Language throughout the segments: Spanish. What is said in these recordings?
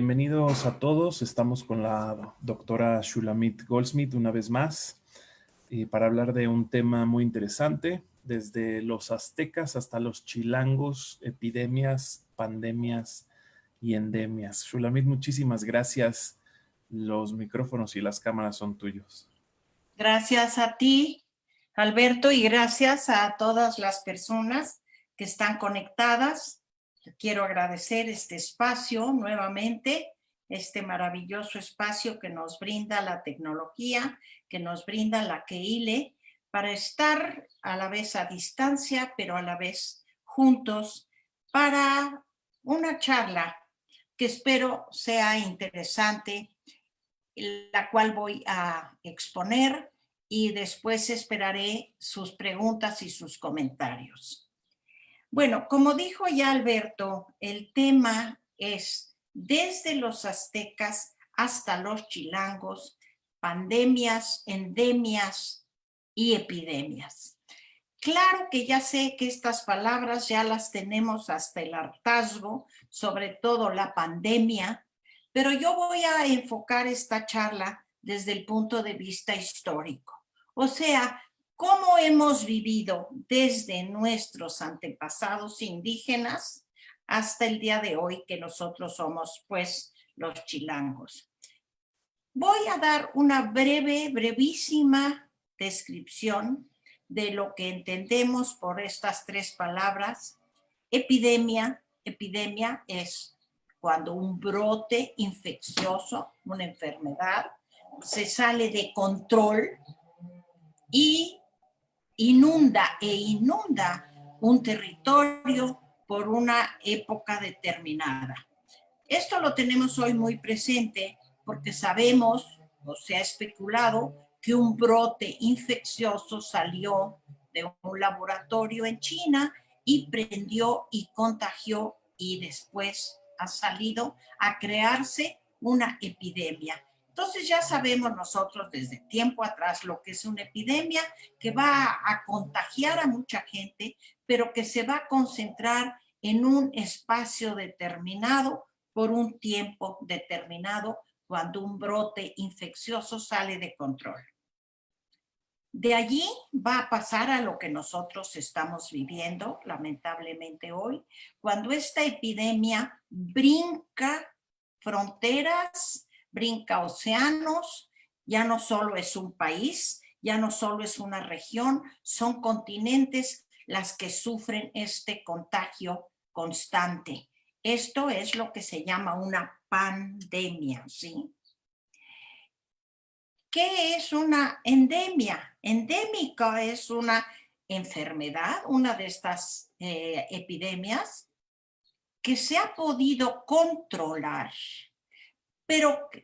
Bienvenidos a todos. Estamos con la doctora Shulamit Goldsmith una vez más para hablar de un tema muy interesante, desde los aztecas hasta los chilangos, epidemias, pandemias y endemias. Shulamit, muchísimas gracias. Los micrófonos y las cámaras son tuyos. Gracias a ti, Alberto, y gracias a todas las personas que están conectadas. Quiero agradecer este espacio nuevamente, este maravilloso espacio que nos brinda la tecnología, que nos brinda la KEILE, para estar a la vez a distancia, pero a la vez juntos, para una charla que espero sea interesante, la cual voy a exponer y después esperaré sus preguntas y sus comentarios. Bueno, como dijo ya Alberto, el tema es desde los aztecas hasta los chilangos, pandemias, endemias y epidemias. Claro que ya sé que estas palabras ya las tenemos hasta el hartazgo, sobre todo la pandemia, pero yo voy a enfocar esta charla desde el punto de vista histórico. O sea, cómo hemos vivido desde nuestros antepasados indígenas hasta el día de hoy, que nosotros somos, pues, los chilangos. Voy a dar una brevísima descripción de lo que entendemos por estas tres palabras. Epidemia es cuando un brote infeccioso, una enfermedad, se sale de control y inunda un territorio por una época determinada. Esto lo tenemos hoy muy presente porque sabemos, o se ha especulado, que un brote infeccioso salió de un laboratorio en China y prendió y contagió y después ha salido a crearse una epidemia. Entonces ya sabemos nosotros desde tiempo atrás lo que es una epidemia, que va a contagiar a mucha gente, pero que se va a concentrar en un espacio determinado por un tiempo determinado cuando un brote infeccioso sale de control. De allí va a pasar a lo que nosotros estamos viviendo, lamentablemente hoy, cuando esta epidemia brinca fronteras, brinca océanos, ya no solo es un país, ya no solo es una región, son continentes las que sufren este contagio constante. Esto es lo que se llama una pandemia, ¿sí? ¿Qué es una endemia? Endémica es una enfermedad, una de estas epidemias que se ha podido controlar,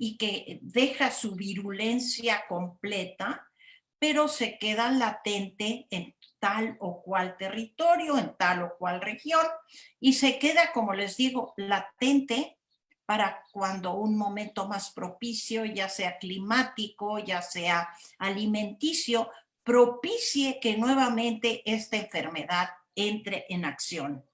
y que deja su virulencia completa, pero se queda latente en tal o cual territorio, en tal o cual región, y se queda, como les digo, latente para cuando un momento más propicio, ya sea climático, ya sea alimenticio, propicie que nuevamente esta enfermedad entre en acción.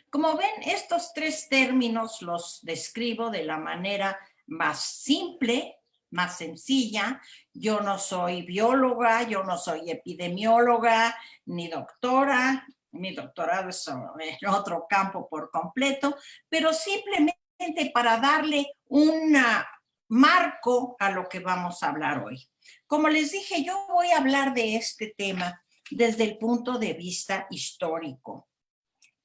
Como ven, estos tres términos los describo de la manera más simple, más sencilla. Yo no soy bióloga, yo no soy epidemióloga, ni doctora. Mi doctorado es en otro campo por completo, pero simplemente para darle un marco a lo que vamos a hablar hoy. Como les dije, yo voy a hablar de este tema desde el punto de vista histórico,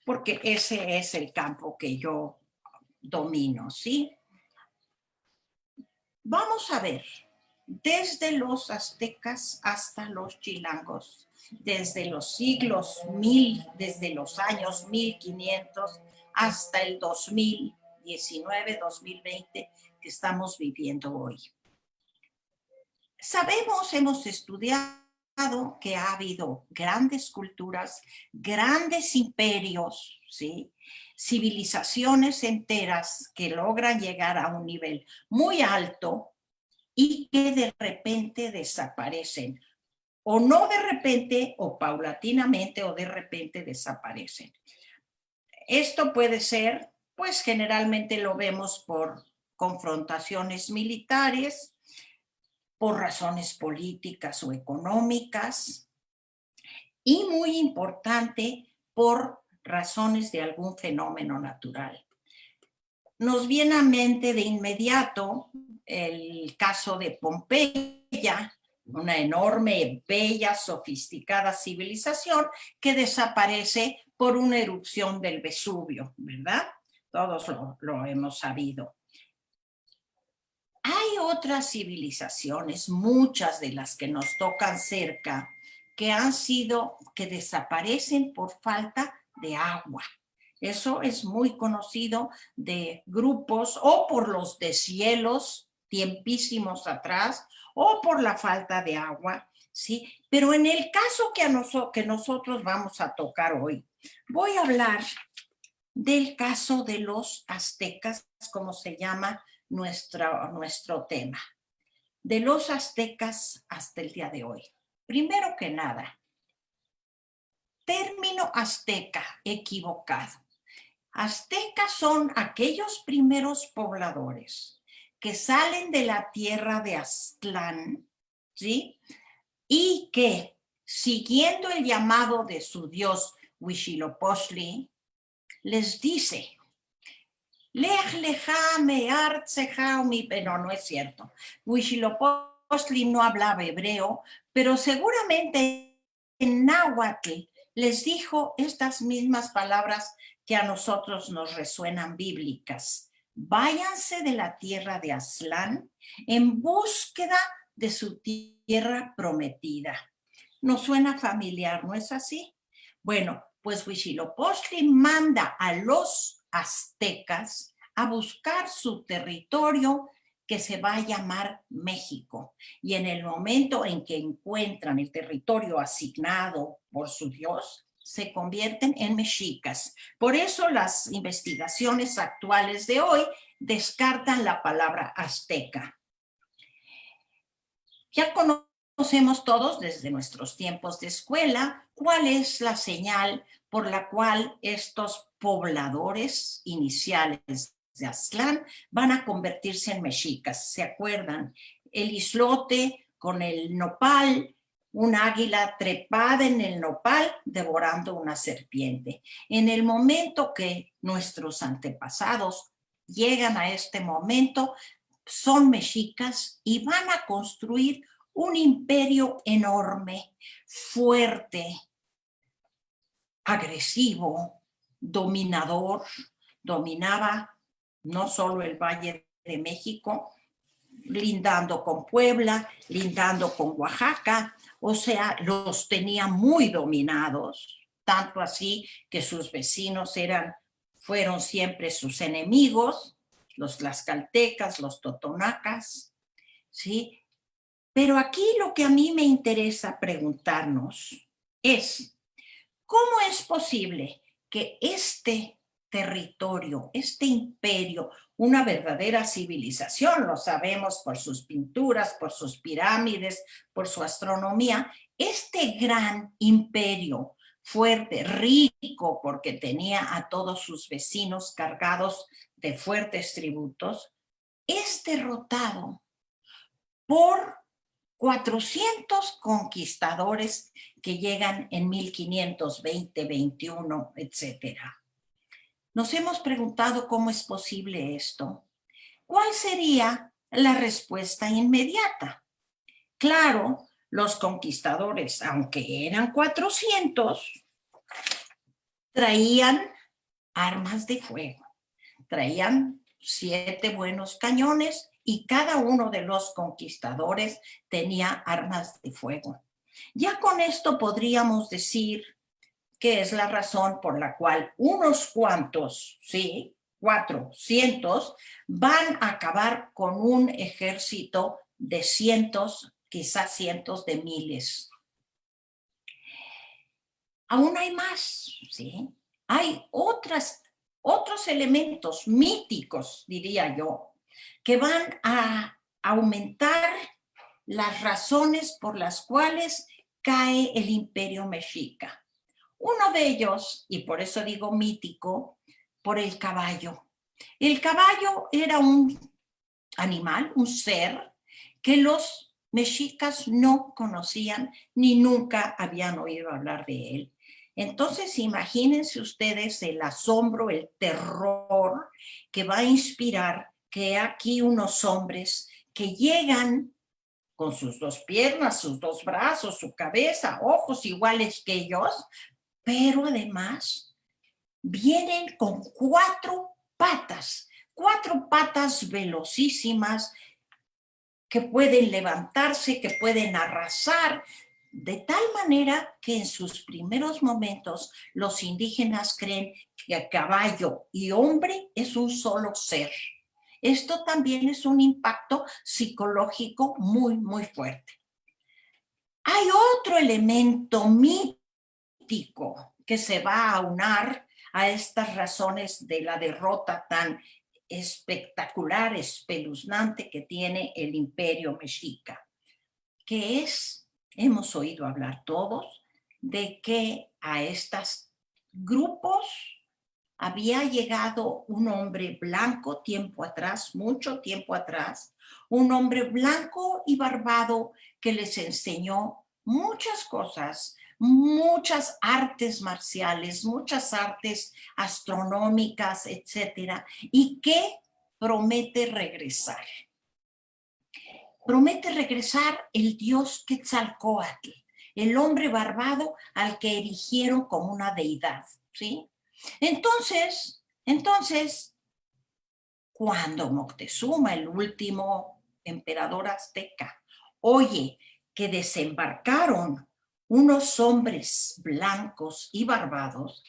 porque ese es el campo que yo domino, ¿sí? Vamos a ver, desde los aztecas hasta los chilangos, desde los siglos 1000, desde los años 1500 hasta el 2019, 2020 que estamos viviendo hoy. Sabemos, hemos estudiado que ha habido grandes culturas, grandes imperios, ¿sí? Civilizaciones enteras que logran llegar a un nivel muy alto y que de repente desaparecen. O no de repente, o paulatinamente, o de repente desaparecen. Esto puede ser pues generalmente lo vemos por confrontaciones militares, por razones políticas o económicas y muy importante, por razones de algún fenómeno natural. Nos viene a mente de inmediato el caso de Pompeya, una enorme, bella, sofisticada civilización que desaparece por una erupción del Vesubio, ¿verdad? Todos lo hemos sabido. Hay otras civilizaciones, muchas de las que nos tocan cerca, que desaparecen por falta de agua. Eso es muy conocido de grupos o por los deshielos tiempísimos atrás o por la falta de agua, ¿sí? Pero en el caso que nosotros vamos a tocar hoy, voy a hablar del caso de los aztecas, como se llama nuestro tema, de los aztecas hasta el día de hoy. Primero que nada, término azteca equivocado. Aztecas son aquellos primeros pobladores que salen de la tierra de Aztlán, ¿sí? Y que, siguiendo el llamado de su dios Huitzilopochtli, les dice: Lej leja me artseja mi... No es cierto. Huitzilopochtli no hablaba hebreo, pero seguramente en náhuatl les dijo estas mismas palabras que a nosotros nos resuenan bíblicas. Váyanse de la tierra de Aztlán en búsqueda de su tierra prometida. Nos suena familiar, ¿no es así? Bueno, pues Huitzilopochtli manda a los aztecas a buscar su territorio que se va a llamar México. Y en el momento en que encuentran el territorio asignado por su dios, se convierten en mexicas. Por eso las investigaciones actuales de hoy descartan la palabra azteca. Ya conocemos todos desde nuestros tiempos de escuela cuál es la señal por la cual estos pobladores iniciales de Aztlán van a convertirse en mexicas. ¿Se acuerdan? El islote con el nopal, un águila trepada en el nopal devorando una serpiente. En el momento que nuestros antepasados llegan a este momento, son mexicas y van a construir un imperio enorme, fuerte, agresivo, dominador. Dominaba no solo el Valle de México, lindando con Puebla, lindando con Oaxaca, o sea, los tenía muy dominados, tanto así que sus vecinos fueron siempre sus enemigos, los tlaxcaltecas, los totonacas, ¿sí? Pero aquí lo que a mí me interesa preguntarnos es, ¿cómo es posible que este territorio, este imperio, una verdadera civilización, lo sabemos por sus pinturas, por sus pirámides, por su astronomía, este gran imperio fuerte, rico, porque tenía a todos sus vecinos cargados de fuertes tributos, es derrotado por 400 conquistadores que llegan en 1520, 21, etcétera. Nos hemos preguntado cómo es posible esto. ¿Cuál sería la respuesta inmediata? Claro, los conquistadores, aunque eran 400, traían armas de fuego, traían 7 buenos cañones y cada uno de los conquistadores tenía armas de fuego. Ya con esto podríamos decir que es la razón por la cual unos cuantos, sí, 400, van a acabar con un ejército de cientos, quizás cientos de miles. Aún hay más, ¿sí? Hay otros elementos míticos, diría yo, que van a aumentar las razones por las cuales cae el imperio mexica. Uno de ellos, y por eso digo mítico, por el caballo. El caballo era un animal, un ser que los mexicas no conocían ni nunca habían oído hablar de él. Entonces, imagínense ustedes el asombro, el terror que va a inspirar que aquí unos hombres que llegan con sus dos piernas, sus dos brazos, su cabeza, ojos iguales que ellos, pero además vienen con cuatro patas velocísimas que pueden levantarse, que pueden arrasar, de tal manera que en sus primeros momentos los indígenas creen que caballo y hombre es un solo ser. Esto también es un impacto psicológico muy, muy fuerte. Hay otro elemento mítico que se va a aunar a estas razones de la derrota tan espectacular, espeluznante que tiene el imperio mexica, que es, hemos oído hablar todos, de que a estos grupos había llegado un hombre blanco tiempo atrás, mucho tiempo atrás, un hombre blanco y barbado que les enseñó muchas cosas, muchas artes marciales, muchas artes astronómicas, etcétera, y que promete regresar. Promete regresar el dios Quetzalcóatl, el hombre barbado al que erigieron como una deidad, ¿sí? Entonces, cuando Moctezuma, el último emperador azteca, oye que desembarcaron unos hombres blancos y barbados,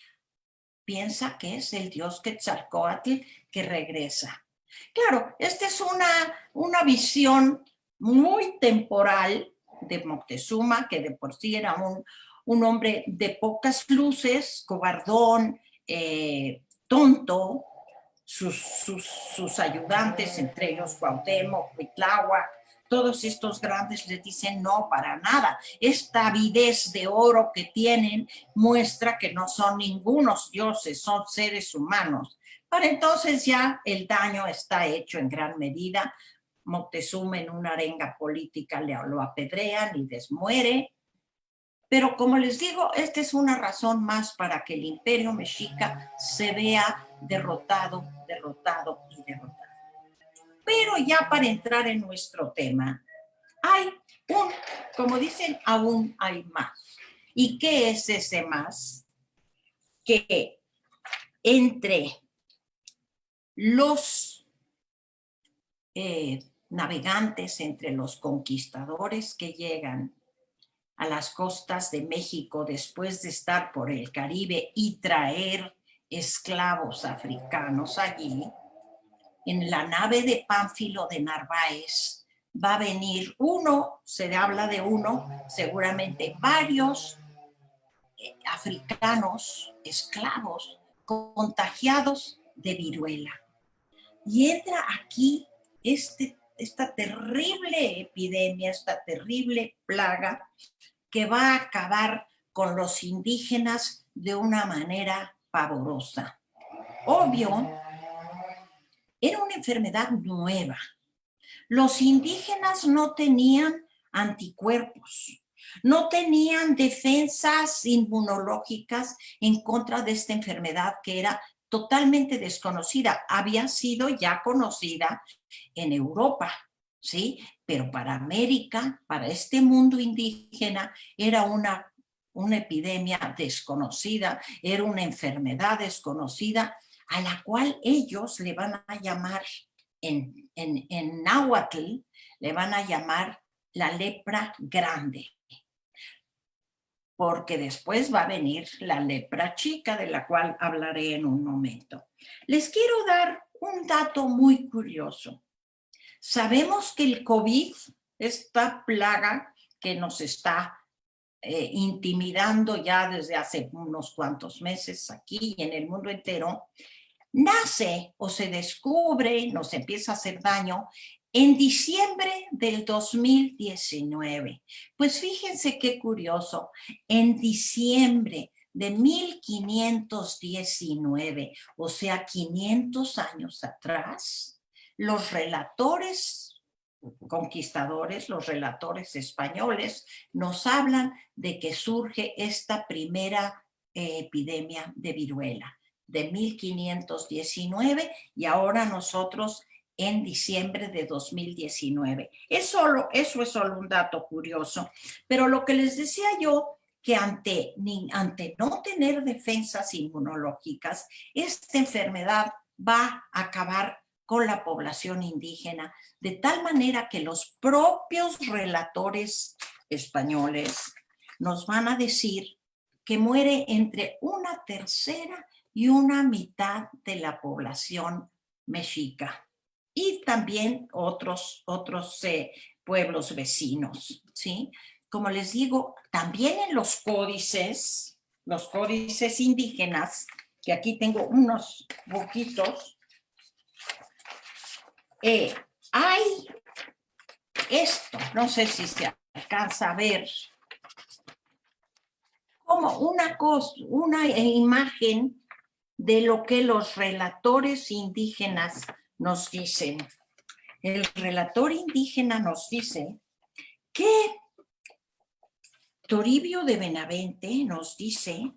piensa que es el dios Quetzalcóatl que regresa. Claro, esta es una visión muy temporal de Moctezuma, que de por sí era un hombre de pocas luces, cobardón, tonto. Sus ayudantes, entre ellos Cuauhtémoc, Cuitláhuac, todos estos grandes les dicen no, para nada. Esta avidez de oro que tienen muestra que no son ningunos dioses, son seres humanos. Para entonces ya el daño está hecho en gran medida. Moctezuma en una arenga política lo apedrean y desmuere. Pero como les digo, esta es una razón más para que el imperio mexica se vea derrotado, derrotado y derrotado. Pero ya para entrar en nuestro tema, hay como dicen, aún hay más. ¿Y qué es ese más? Que entre los navegantes, entre los conquistadores que llegan a las costas de México después de estar por el Caribe y traer esclavos africanos allí, en la nave de Pánfilo de Narváez va a venir se habla de seguramente varios africanos, esclavos, contagiados de viruela. Y entra aquí esta terrible epidemia, esta terrible plaga que va a acabar con los indígenas de una manera pavorosa. Obvio, era una enfermedad nueva. Los indígenas no tenían anticuerpos, no tenían defensas inmunológicas en contra de esta enfermedad que era totalmente desconocida. Había sido ya conocida en Europa, ¿sí? Pero para América, para este mundo indígena, era una epidemia desconocida, era una enfermedad desconocida a la cual ellos le van a llamar en náhuatl, le van a llamar la lepra grande, porque después va a venir la lepra chica, de la cual hablaré en un momento. Les quiero dar un dato muy curioso. Sabemos que el COVID, esta plaga que nos está intimidando ya desde hace unos cuantos meses aquí y en el mundo entero, nace o se descubre, nos empieza a hacer daño en diciembre del 2019. Pues fíjense qué curioso, en diciembre de 1519, o sea, 500 años atrás, los relatores conquistadores, los relatores españoles, nos hablan de que surge esta primera epidemia de viruela de 1519 y ahora nosotros en diciembre de 2019. Eso es solo un dato curioso, pero lo que les decía yo, que ante no tener defensas inmunológicas, esta enfermedad va a acabar con la población indígena, de tal manera que los propios relatores españoles nos van a decir que muere entre 1/3 y 1/2 de la población mexica y también otros pueblos vecinos, ¿sí? Como les digo, también en los códices indígenas, que aquí tengo unos poquitos, hay esto, no sé si se alcanza a ver, como una imagen de lo que los relatores indígenas nos dicen. El relator indígena nos dice que Toribio de Benavente nos dice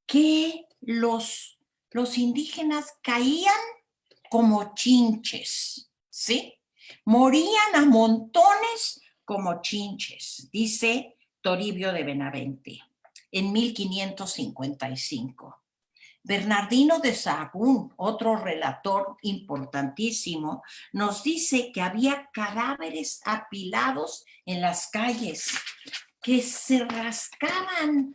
que los indígenas caían como chinches, ¿sí? Morían a montones como chinches, dice Toribio de Benavente, en 1555. Bernardino de Sahagún, otro relator importantísimo, nos dice que había cadáveres apilados en las calles, que se rascaban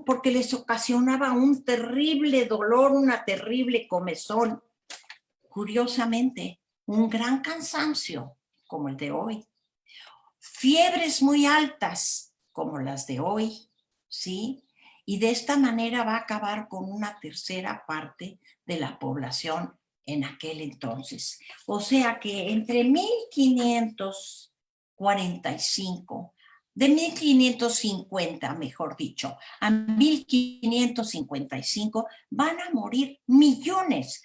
porque les ocasionaba un terrible dolor, una terrible comezón. Curiosamente, un gran cansancio, como el de hoy. Fiebres muy altas, como las de hoy, ¿sí? Y de esta manera va a acabar con 1/3 parte de la población en aquel entonces. O sea que entre 1545, de 1550, mejor dicho, a 1555, van a morir millones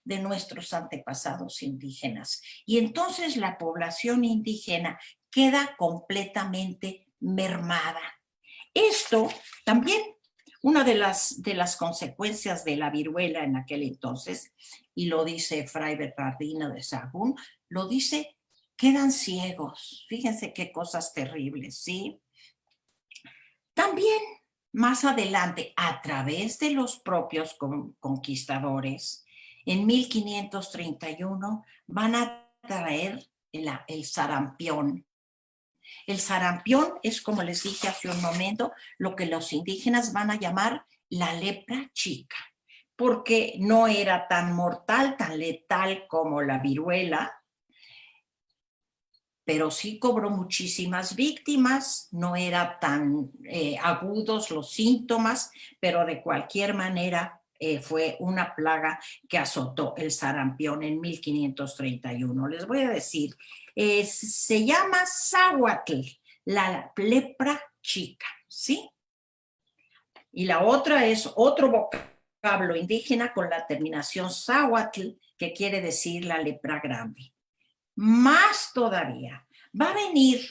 de nuestros antepasados indígenas. Y entonces la población indígena queda completamente mermada. Esto también, una de las consecuencias de la viruela en aquel entonces, y lo dice Fray Bernardino de Sahagún, lo dice, quedan ciegos. Fíjense qué cosas terribles, ¿sí? También, más adelante, a través de los propios conquistadores, en 1531 van a traer el sarampión. El sarampión es, como les dije hace un momento, lo que los indígenas van a llamar la lepra chica, porque no era tan mortal, tan letal como la viruela, pero sí cobró muchísimas víctimas, no eran tan agudos los síntomas, pero de cualquier manera fue una plaga que azotó el sarampión en 1531. Les voy a decir, se llama sáhuatl, la lepra chica, ¿sí? Y la otra es otro vocablo indígena con la terminación sáhuatl, que quiere decir la lepra grande. Más todavía, va a venir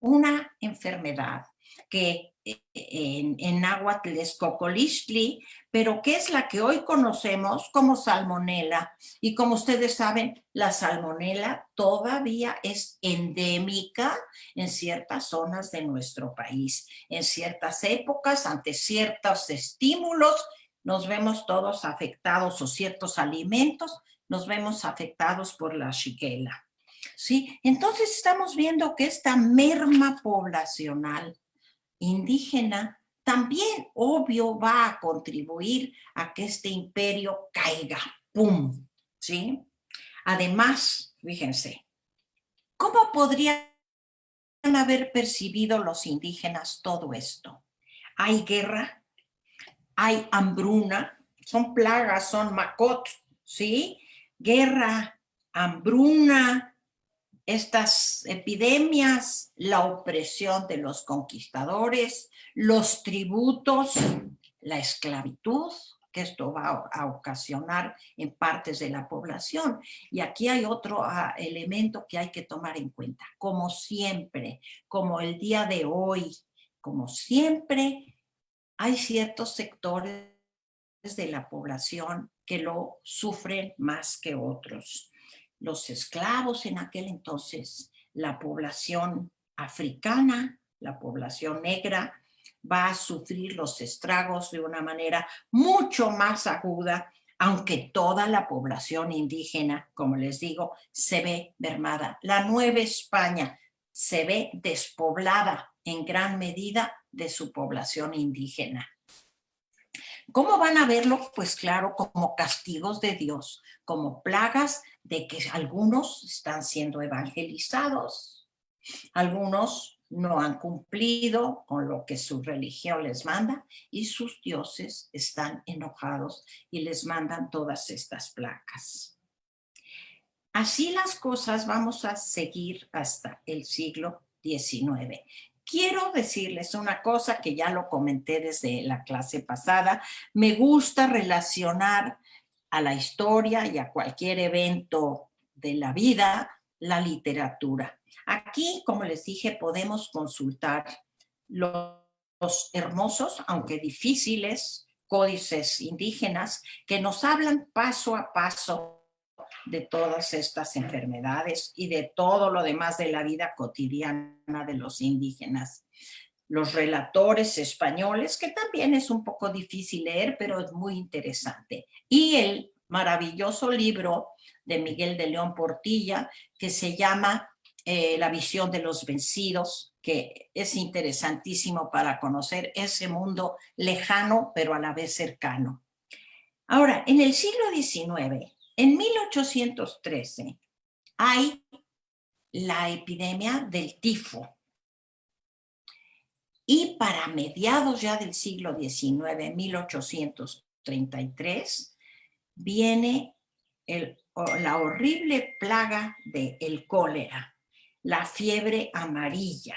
una enfermedad que en náhuatl es cocolistli, pero que es la que hoy conocemos como salmonela. Y como ustedes saben, la salmonela todavía es endémica en ciertas zonas de nuestro país. En ciertas épocas, ante ciertos estímulos, nos vemos todos afectados, o ciertos alimentos, nos vemos afectados por la shigella, ¿sí? Entonces estamos viendo que esta merma poblacional indígena también, obvio, va a contribuir a que este imperio caiga, ¡pum!, ¿sí? Además, fíjense, ¿cómo podrían haber percibido los indígenas todo esto? Hay guerra, hay hambruna, son plagas, son macot, ¿sí? Guerra, hambruna, estas epidemias, la opresión de los conquistadores, los tributos, la esclavitud, que esto va a ocasionar en partes de la población. Y aquí hay otro elemento que hay que tomar en cuenta. Como siempre, como el día de hoy, como siempre, hay ciertos sectores de la población que lo sufren más que otros. Los esclavos en aquel entonces, la población africana, la población negra, va a sufrir los estragos de una manera mucho más aguda, aunque toda la población indígena, como les digo, se ve mermada. La Nueva España se ve despoblada en gran medida de su población indígena. ¿Cómo van a verlo? Pues claro, como castigos de Dios, como plagas de que algunos están siendo evangelizados, algunos no han cumplido con lo que su religión les manda y sus dioses están enojados y les mandan todas estas plagas. Así las cosas vamos a seguir hasta el siglo XIX. Quiero decirles una cosa que ya lo comenté desde la clase pasada. Me gusta relacionar a la historia y a cualquier evento de la vida la literatura. Aquí, como les dije, podemos consultar los hermosos, aunque difíciles, códices indígenas que nos hablan paso a paso de todas estas enfermedades y de todo lo demás de la vida cotidiana de los indígenas. Los relatores españoles, que también es un poco difícil leer, pero es muy interesante. Y el maravilloso libro de Miguel de León Portilla, que se llama La visión de los vencidos, que es interesantísimo para conocer ese mundo lejano, pero a la vez cercano. Ahora, en el siglo XIX, en 1813, hay la epidemia del tifo. Y para mediados ya del siglo XIX, 1833, viene la horrible plaga del cólera, la fiebre amarilla.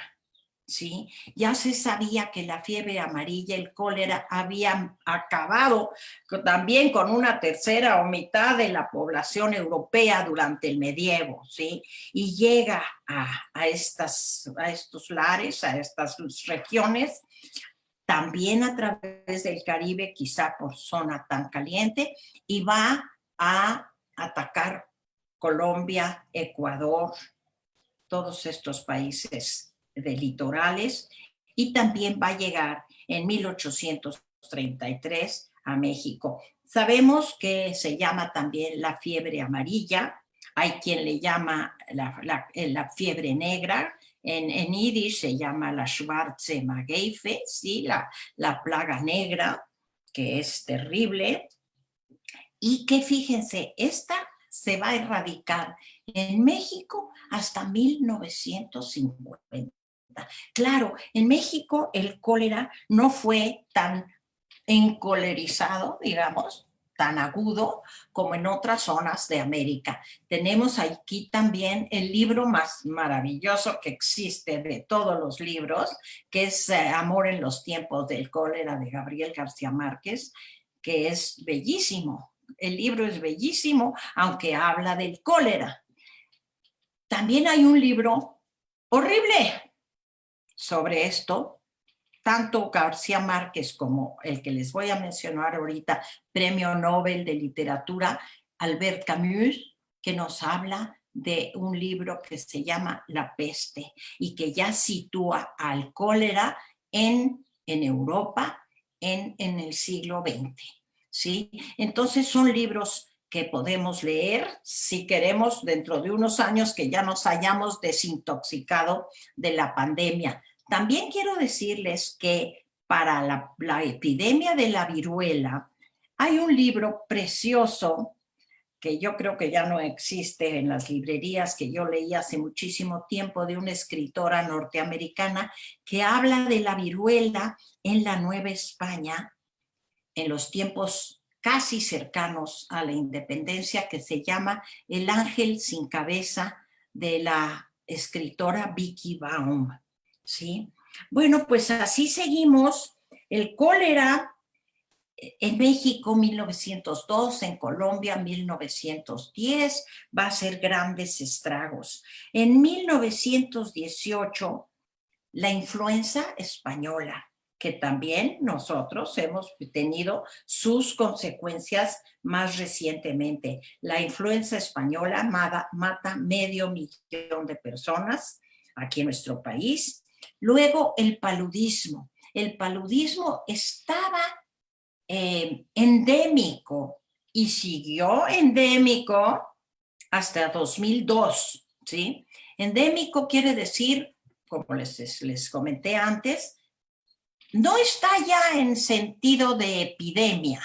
¿Sí? Ya se sabía que la fiebre amarilla, el cólera, habían acabado también con una tercera o mitad de la población europea durante el medievo, ¿sí? Y llega a estos lares, a estas regiones, también a través del Caribe, quizá por zona tan caliente, y va a atacar Colombia, Ecuador, todos estos países de litorales, y también va a llegar en 1833 a México. Sabemos que se llama también la fiebre amarilla, hay quien le llama la fiebre negra, en yiddish se llama la Schwarze Mageife, ¿sí? la plaga negra, que es terrible, y que fíjense, esta se va a erradicar en México hasta 1950. Claro, en México el cólera no fue tan encolerizado, digamos, tan agudo como en otras zonas de América. Tenemos aquí también el libro más maravilloso que existe de todos los libros, que es Amor en los tiempos del cólera de Gabriel García Márquez, que es bellísimo. El libro es bellísimo, aunque habla del cólera. También hay un libro horrible sobre esto, tanto García Márquez como el que les voy a mencionar ahorita, Premio Nobel de Literatura, Albert Camus, que nos habla de un libro que se llama La peste y que ya sitúa al cólera en Europa en el siglo XX. ¿Sí? Entonces son libros que podemos leer si queremos dentro de unos años que ya nos hayamos desintoxicado de la pandemia. También quiero decirles que para la epidemia de la viruela hay un libro precioso que yo creo que ya no existe en las librerías, que yo leí hace muchísimo tiempo, de una escritora norteamericana que habla de la viruela en la Nueva España en los tiempos casi cercanos a la independencia, que se llama El ángel sin cabeza de la escritora Vicky Baum, ¿sí? Bueno, pues así seguimos. El cólera en México 1902, en Colombia 1910, va a hacer grandes estragos. En 1918, la influenza española, que también nosotros hemos tenido sus consecuencias más recientemente. La influenza española mata medio millón de personas aquí en nuestro país. Luego el paludismo. El paludismo estaba endémico y siguió endémico hasta 2002, ¿sí? Endémico quiere decir, como les comenté antes, no está ya en sentido de epidemia,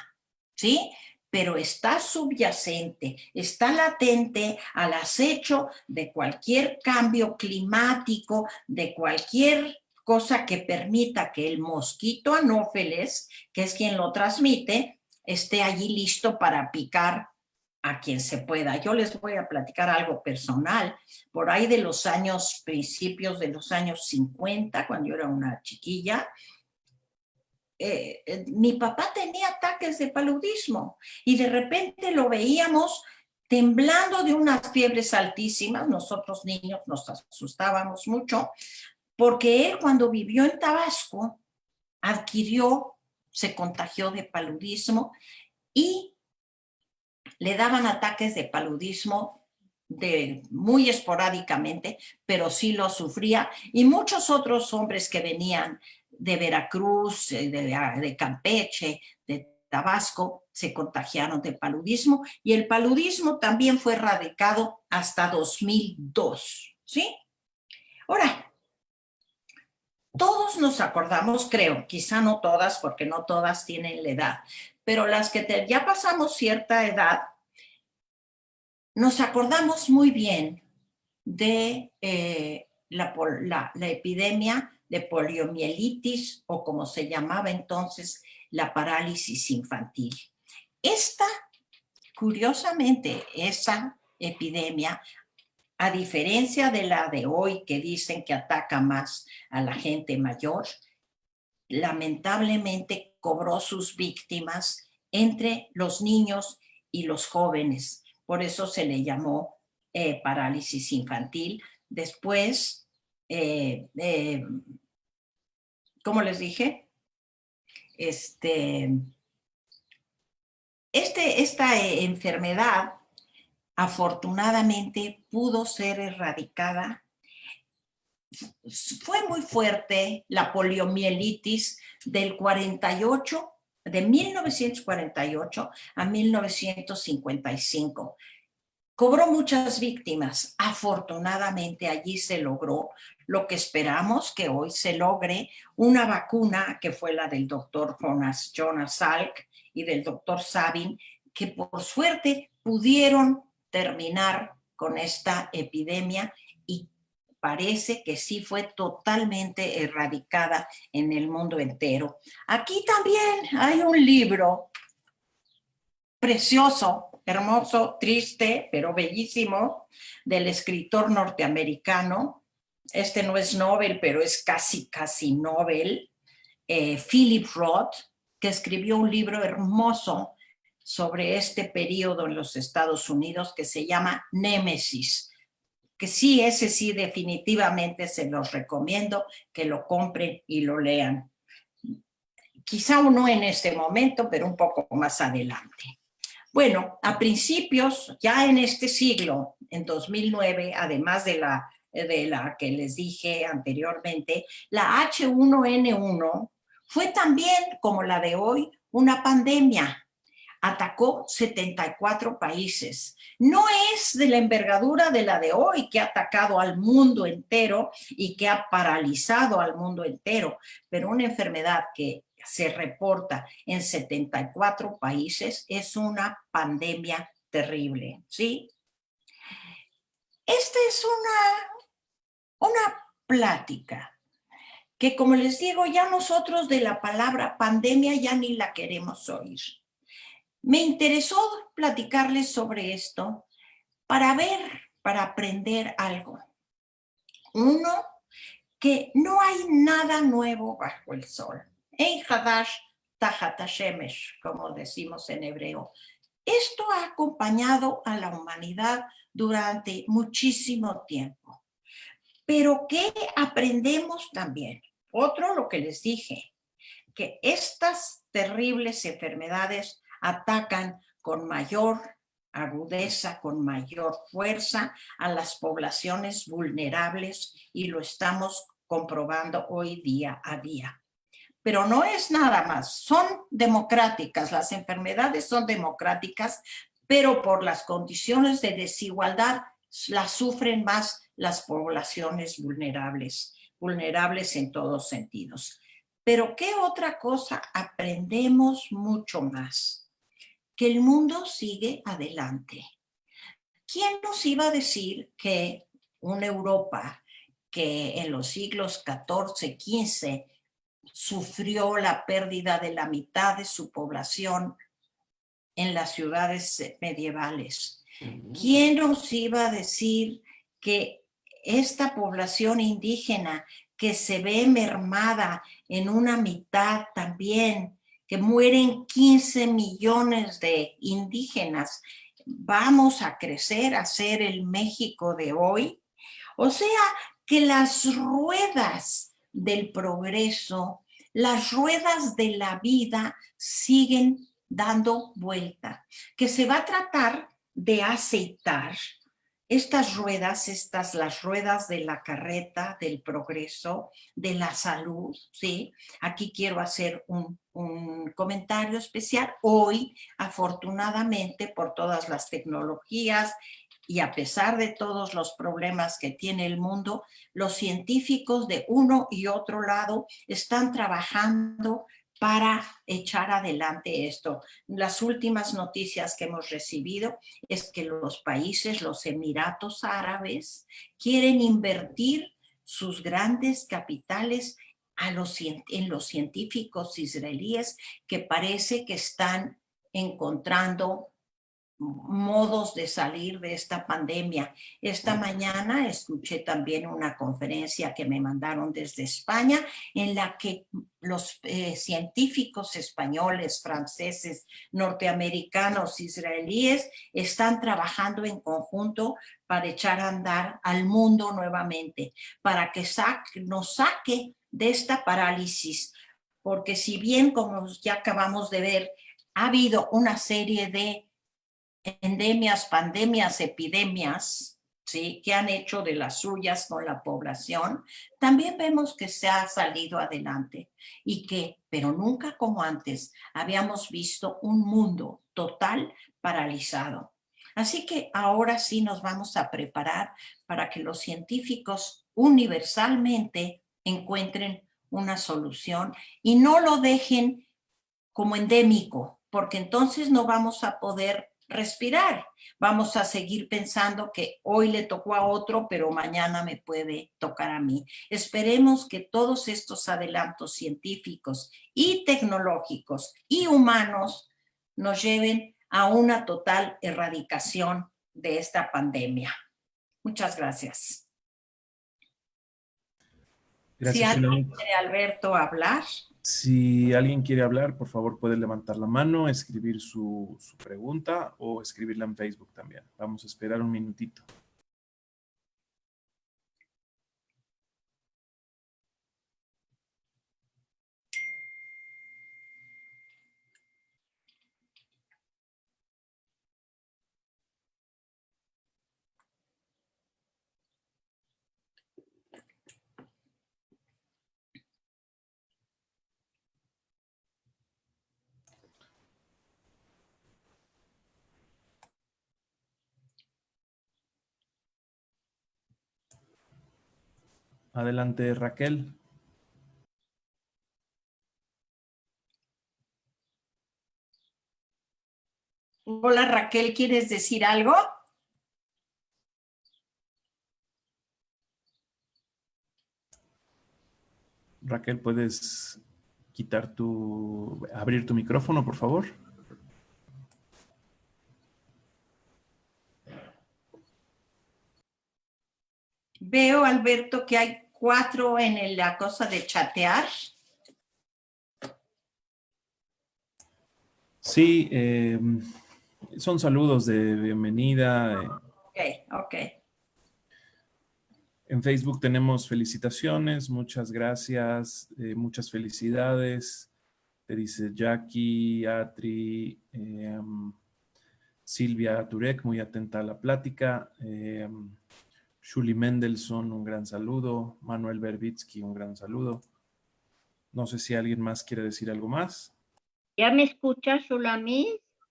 ¿sí? Pero está subyacente, está latente al acecho de cualquier cambio climático, de cualquier cosa que permita que el mosquito anófeles, que es quien lo transmite, esté allí listo para picar a quien se pueda. Yo les voy a platicar algo personal. Por ahí de los años, principios de los años 50, cuando yo era una chiquilla, mi papá tenía ataques de paludismo y de repente lo veíamos temblando de unas fiebres altísimas. Nosotros niños nos asustábamos mucho porque él, cuando vivió en Tabasco, se contagió de paludismo y le daban ataques de paludismo muy esporádicamente, pero sí lo sufría. Y muchos otros hombres que venían de Veracruz, de Campeche, de Tabasco, se contagiaron de paludismo, y el paludismo también fue erradicado hasta 2002, ¿sí? Ahora, todos nos acordamos, creo, quizá no todas, porque no todas tienen la edad, pero las que ya pasamos cierta edad, nos acordamos muy bien de la epidemia de poliomielitis, o como se llamaba entonces, la parálisis infantil. Curiosamente, esa epidemia, a diferencia de la de hoy, que dicen que ataca más a la gente mayor, lamentablemente cobró sus víctimas entre los niños y los jóvenes. Por eso se le llamó parálisis infantil. Después, como les dije, esta enfermedad afortunadamente pudo ser erradicada. Fue muy fuerte la poliomielitis de 1948 a 1955. Cobró muchas víctimas. Afortunadamente allí se logró lo que esperamos que hoy se logre, una vacuna, que fue la del doctor Jonas Salk y del doctor Sabin, que por suerte pudieron terminar con esta epidemia, y parece que sí fue totalmente erradicada en el mundo entero. Aquí también hay un libro precioso, hermoso, triste, pero bellísimo, del escritor norteamericano. Este no es Nobel, pero es casi Nobel, Philip Roth, que escribió un libro hermoso sobre este periodo en los Estados Unidos que se llama Némesis, que sí, ese sí, definitivamente se los recomiendo que lo compren y lo lean. Quizá no en este momento, pero un poco más adelante. Bueno, a principios, ya en este siglo, en 2009, además de la que les dije anteriormente, la H1N1 fue también, como la de hoy, una pandemia. Atacó 74 países. No es de la envergadura de la de hoy, que ha atacado al mundo entero y que ha paralizado al mundo entero, pero una enfermedad que se reporta en 74 países es una pandemia terrible, ¿sí? Esta es una plática que, como les digo, ya nosotros de la palabra pandemia ya ni la queremos oír. Me interesó platicarles sobre esto para ver para aprender algo. Uno, que no hay nada nuevo bajo el sol. Ein hadash tajat hashemesh, como decimos en hebreo. Esto ha acompañado a la humanidad durante muchísimo tiempo. Pero ¿qué aprendemos también? Otro, lo que les dije, que estas terribles enfermedades atacan con mayor agudeza, con mayor fuerza a las poblaciones vulnerables y lo estamos comprobando hoy día a día. Pero no es nada más, son democráticas, las enfermedades son democráticas, pero por las condiciones de desigualdad las sufren más las poblaciones vulnerables, vulnerables en todos sentidos. Pero ¿qué otra cosa aprendemos mucho más? Que el mundo sigue adelante. ¿Quién nos iba a decir que una Europa que en los siglos XIV, XV sufrió la pérdida de la mitad de su población en las ciudades medievales? ¿Quién nos iba a decir que esta población indígena que se ve mermada en una mitad también, que mueren 15 millones de indígenas, vamos a crecer a ser el México de hoy? O sea, que las ruedas del progreso, las ruedas de la vida siguen dando vuelta, que se va a tratar de aceitar estas ruedas, las ruedas de la carreta, del progreso, de la salud, ¿sí? Aquí quiero hacer un comentario especial. Hoy, afortunadamente, por todas las tecnologías y a pesar de todos los problemas que tiene el mundo, los científicos de uno y otro lado están trabajando para echar adelante esto. Las últimas noticias que hemos recibido es que los países, los Emiratos Árabes, quieren invertir sus grandes capitales en los científicos israelíes que parece que están encontrando modos de salir de esta pandemia. Esta mañana escuché también una conferencia que me mandaron desde España en la que los científicos españoles, franceses, norteamericanos, israelíes están trabajando en conjunto para echar a andar al mundo nuevamente, para que nos saque de esta parálisis. Porque si bien, como ya acabamos de ver, ha habido una serie de endemias, pandemias, epidemias, ¿sí?, que han hecho de las suyas con la población, también vemos que se ha salido adelante y que, pero nunca como antes, habíamos visto un mundo total paralizado. Así que ahora sí nos vamos a preparar para que los científicos universalmente encuentren una solución y no lo dejen como endémico, porque entonces no vamos a poder respirar. Vamos a seguir pensando que hoy le tocó a otro, pero mañana me puede tocar a mí. Esperemos que todos estos adelantos científicos y tecnológicos y humanos nos lleven a una total erradicación de esta pandemia. Muchas gracias. Si Gracias, alguien Shulamit. quiere, Alberto, hablar. Si alguien quiere hablar, por favor puede levantar la mano, escribir su pregunta o escribirla en Facebook también. Vamos a esperar un minutito. Adelante, Raquel. Hola, Raquel, ¿quieres decir algo? Raquel, ¿puedes abrir tu micrófono, por favor? Veo, Alberto, que hay 4 en la cosa de chatear. Sí, son saludos de bienvenida. Ok, ok. En Facebook tenemos felicitaciones, muchas gracias, muchas felicidades. Te dice Jackie, Atri, Silvia Turek, muy atenta a la plática. Shuli Mendelssohn, un gran saludo. Manuel Berbitsky, un gran saludo. No sé si alguien más quiere decir algo más. ¿Ya me escuchas, Shulamis?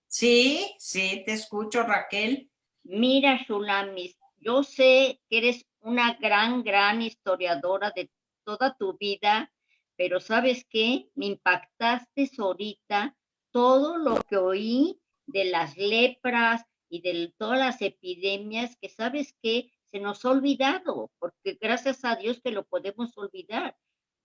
Sí, sí, te escucho, Raquel. Mira, Shulamis, yo sé que eres una gran historiadora de toda tu vida, pero ¿sabes qué? Me impactaste ahorita todo lo que oí de las lepras y de todas las epidemias que, ¿sabes qué? Se nos ha olvidado, porque gracias a Dios que lo podemos olvidar,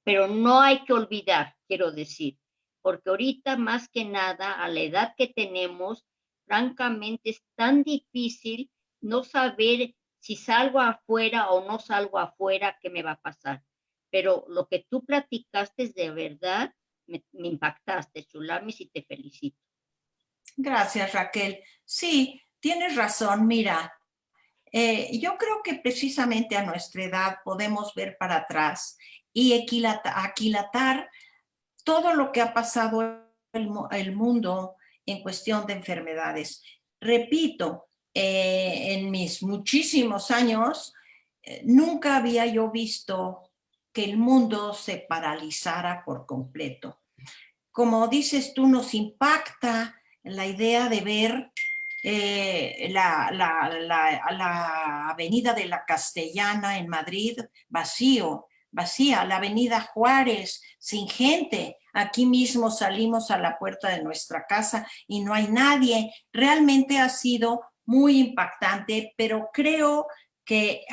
pero no hay que olvidar, quiero decir, porque ahorita más que nada, a la edad que tenemos, francamente es tan difícil no saber si salgo afuera o no salgo afuera, qué me va a pasar. Pero lo que tú platicaste es de verdad, me impactaste, Chulamis, y te felicito. Gracias, Raquel. Sí, tienes razón. Mira, yo creo que precisamente a nuestra edad podemos ver para atrás y aquilatar todo lo que ha pasado el mundo en cuestión de enfermedades. Repito, en mis muchísimos años, nunca había yo visto que el mundo se paralizara por completo. Como dices tú, nos impacta la idea de ver la avenida de la Castellana en Madrid vacía, la avenida Juárez sin gente. Aquí mismo salimos a la puerta de nuestra casa y no hay nadie. Realmente ha sido muy impactante, pero creo que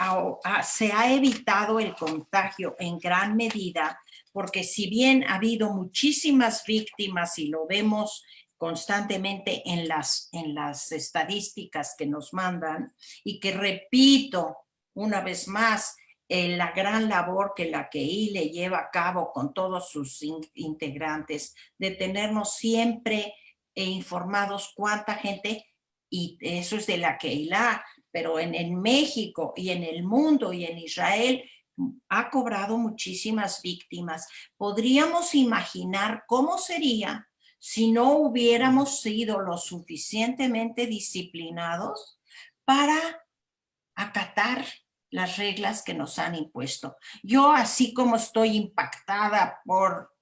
se ha evitado el contagio en gran medida, porque si bien ha habido muchísimas víctimas y lo vemos constantemente en las estadísticas que nos mandan, y que repito una vez más, la gran labor que la QEI le lleva a cabo con todos sus integrantes, de tenernos siempre informados cuánta gente, y eso es de la QEILA, pero en México y en el mundo y en Israel ha cobrado muchísimas víctimas. Podríamos imaginar cómo sería si no hubiéramos sido lo suficientemente disciplinados para acatar las reglas que nos han impuesto. Yo, así como estoy impactada por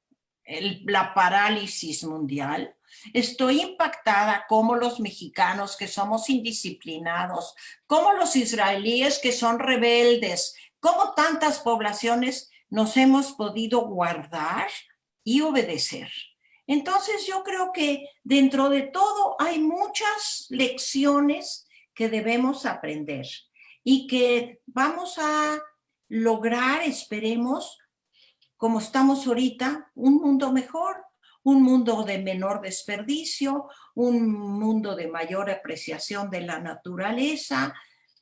la parálisis mundial, estoy impactada como los mexicanos que somos indisciplinados, como los israelíes que son rebeldes, como tantas poblaciones nos hemos podido guardar y obedecer. Entonces yo creo que dentro de todo hay muchas lecciones que debemos aprender y que vamos a lograr, esperemos, como estamos ahorita, un mundo mejor, un mundo de menor desperdicio, un mundo de mayor apreciación de la naturaleza,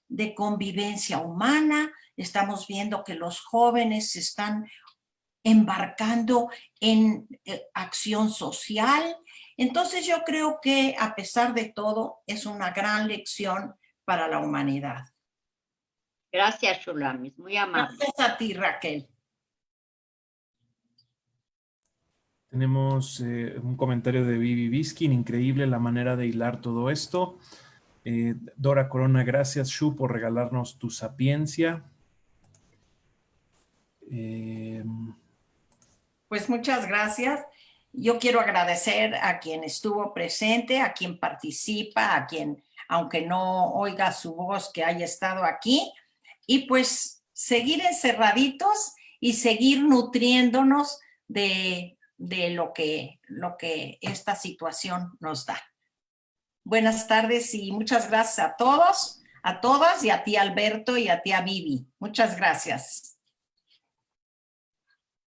de convivencia humana. Estamos viendo que los jóvenes se están embarcando en acción social. Entonces yo creo que a pesar de todo es una gran lección para la humanidad. Gracias, Shulamis, muy amable. Gracias a ti, Raquel. Tenemos un comentario de Vivi Biskin, increíble la manera de hilar todo esto. Dora Corona, gracias, Shu, por regalarnos tu sapiencia. Pues muchas gracias. Yo quiero agradecer a quien estuvo presente, a quien participa, a quien, aunque no oiga su voz, que haya estado aquí. Y pues seguir encerraditos y seguir nutriéndonos de lo que esta situación nos da. Buenas tardes y muchas gracias a todos, a todas, y a ti, Alberto, y a ti, a Vivi. Muchas gracias.